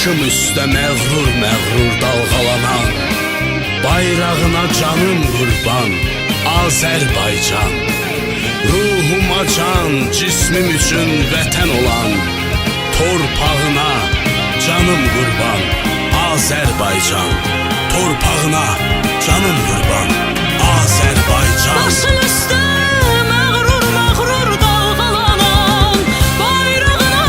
Başım üstə məğrur məğrur dalğalanan, bayrağına canım qurban Azərbaycan. Ruhuma can, cismim üçün vətən olan, torpağına canım qurban Azərbaycan. Torpağına canım qurban Azərbaycan. Başım üstə məğrur məğrur dalğalanan, bayrağına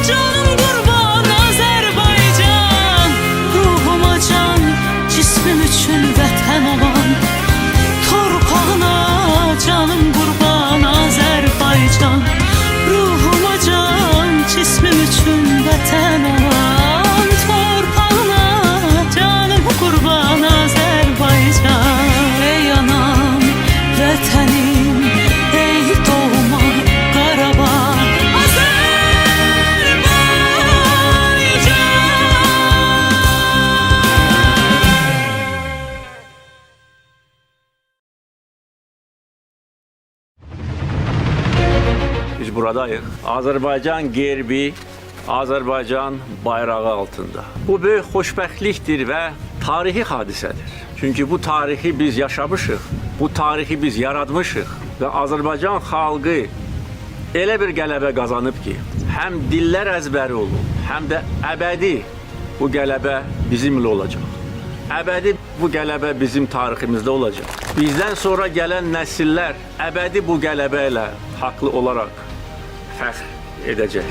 canım qurban Azərbaycan. Ruhuma can, cismim üçün vətən olan, torpağına canım qurban Azərbaycan. Ruhuma can, cismim üçün vətən olan, torpağına canım qurban Azərbaycan. Ey anam, vətənim, ey doğma Qarabağ Azərbaycan. Biz buradayız. Azerbaycan gerbi, Azerbaycan bayrağı altında. Bu böyük xoşbəxtlikdir və tarihi hadisədir. Çünkü bu tarihi biz yaşamışıq, bu tarihi biz yaratmışıq və Azerbaycan xalqı elə bir qələbə qazanıb ki, həm dillər əzbəri olub, həm də əbədi bu qələbə bizimlə olacaq. Əbədi bu qələbə bizim tariximizdə olacaq. Bizdən sonra gələn nəsillər əbədi bu qələbə ilə haqlı olaraq fəxr edəcək.